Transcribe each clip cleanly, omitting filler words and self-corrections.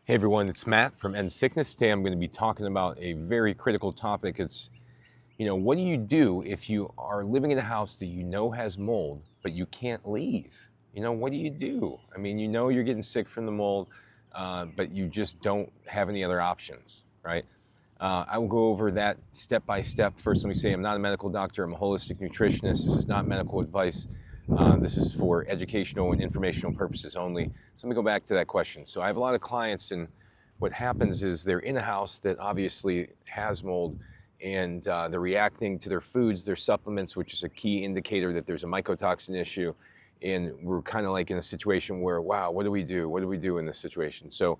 Hey everyone, it's Matt from End Sickness. Today I'm going to be talking about a very critical topic. It's, what do you do if you are living in a house that you know has mold, but you can't leave? What do you do? I mean, you're getting sick from the mold, but you just don't have any other options, right? I will go over that step by step. First, let me say I'm not a medical doctor. I'm a holistic nutritionist. This is not medical advice. This is for educational and informational purposes only. So let me go back to that question. So I have a lot of clients, and what happens is they're in a house that obviously has mold, and they're reacting to their foods, their supplements, which is a key indicator that there's a mycotoxin issue. And we're kind of like in a situation where, wow, what do we do? What do we do in this situation? So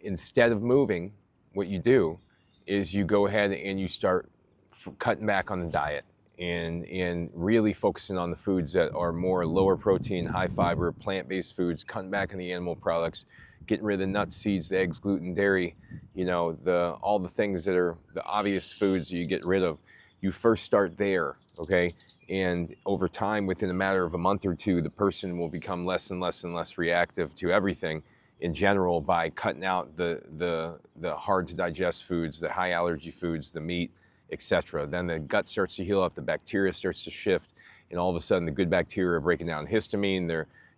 instead of moving, what you do is you go ahead and you start cutting back on the diet and really focusing on the foods that are more lower protein, high fiber, plant-based foods, cutting back on the animal products, getting rid of the nuts, seeds, the eggs, gluten, dairy, all the things that are the obvious foods you get rid of. You first start there, okay? And over time, within a matter of a month or two, the person will become less and less and less reactive to everything in general by cutting out the hard to digest foods, the high allergy foods, the meat, etc. Then the gut starts to heal up, the bacteria starts to shift, and all of a sudden the good bacteria are breaking down histamine.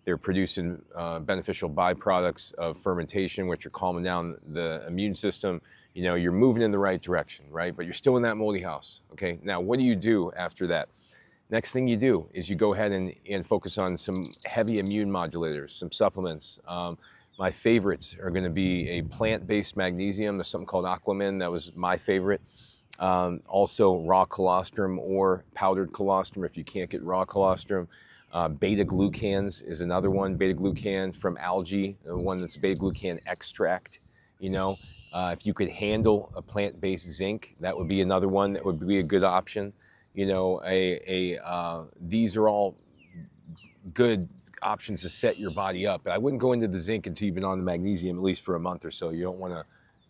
They're producing beneficial byproducts of fermentation, which are calming down the immune system. You're moving in the right direction, right? But you're still in that moldy house. Okay. Now, what do you do after that? Next thing you do is you go ahead and focus on some heavy immune modulators, some supplements. My favorites are going to be a plant-based magnesium. There's something called Aquamin. That was my favorite. Also raw colostrum or powdered colostrum if you can't get raw colostrum. Beta-glucans is another one. Beta-glucan from algae, the one that's beta-glucan extract. If you could handle a plant-based zinc, that would be another one that would be a good option. These are all good options to set your body up. But I wouldn't go into the zinc until you've been on the magnesium at least for a month or so. You don't want to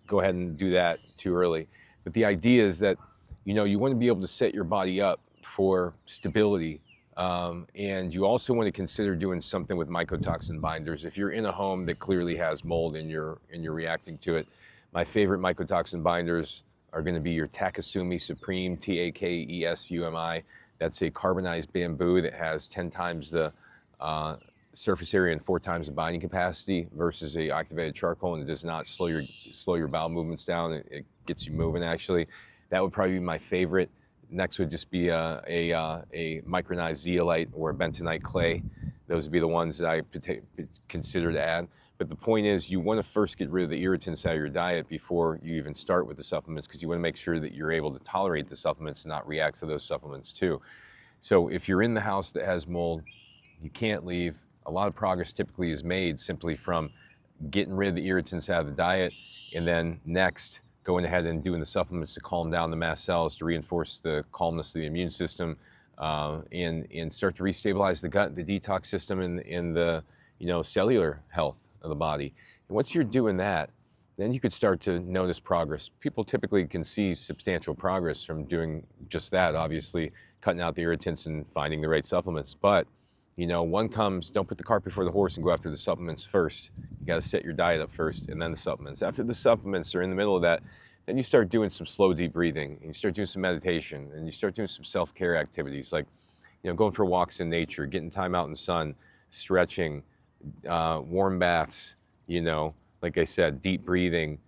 go ahead and do that too early. But the idea is that, you want to be able to set your body up for stability. And you also want to consider doing something with mycotoxin binders. If you're in a home that clearly has mold and you're reacting to it, my favorite mycotoxin binders are going to be your Takesumi Supreme, Takesumi. That's a carbonized bamboo that has 10 times the surface area and 4 times the binding capacity versus a activated charcoal, and it does not slow your bowel movements down. It gets you moving actually. That would probably be my favorite. Next would just be a micronized zeolite or a bentonite clay. Those would be the ones that I consider to add. But the point is, you want to first get rid of the irritants out of your diet before you even start with the supplements, because you want to make sure that you're able to tolerate the supplements and not react to those supplements too. So if you're in the house that has mold, you can't leave. A lot of progress typically is made simply from getting rid of the irritants out of the diet, and then next going ahead and doing the supplements to calm down the mast cells, to reinforce the calmness of the immune system, and start to restabilize the gut, the detox system, and the cellular health of the body. And once you're doing that, then you could start to notice progress. People typically can see substantial progress from doing just that, obviously cutting out the irritants and finding the right supplements. But don't put the cart before the horse and go after the supplements first. You got to set your diet up first and then the supplements. After the supplements are in the middle of that, then you start doing some slow, deep breathing, and you start doing some meditation, and you start doing some self-care activities like, going for walks in nature, getting time out in the sun, stretching, warm baths, like I said, deep breathing,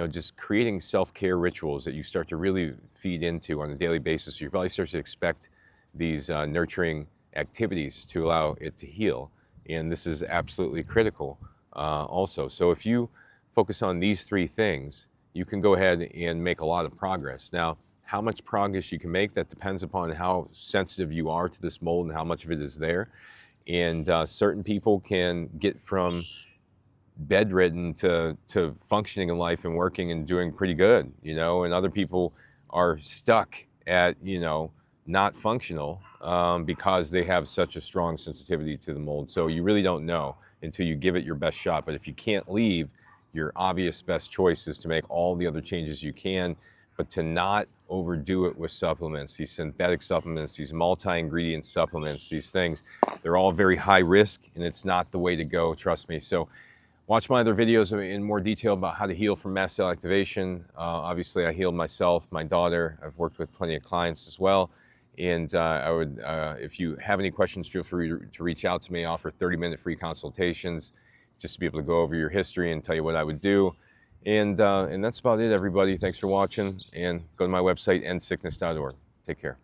just creating self-care rituals that you start to really feed into on a daily basis. So your body starts to expect these nurturing activities to allow it to heal. And this is absolutely critical also. So if you focus on these 3 things, you can go ahead and make a lot of progress. Now, how much progress you can make, that depends upon how sensitive you are to this mold and how much of it is there. And certain people can get from bedridden to functioning in life and working and doing pretty good, and other people are stuck at, not functional because they have such a strong sensitivity to the mold. So you really don't know until you give it your best shot. But if you can't leave, your obvious best choice is to make all the other changes you can, but to not overdo it with supplements, these synthetic supplements, these multi-ingredient supplements, these things, they're all very high risk, and it's not the way to go, trust me. So Watch my other videos in more detail about how to heal from mast cell activation. Obviously, I healed myself, my daughter. I've worked with plenty of clients as well. And I would, if you have any questions, feel free to reach out to me. I offer 30-minute free consultations just to be able to go over your history and tell you what I would do. And that's about it, everybody. Thanks for watching. And go to my website, endsickness.org. Take care.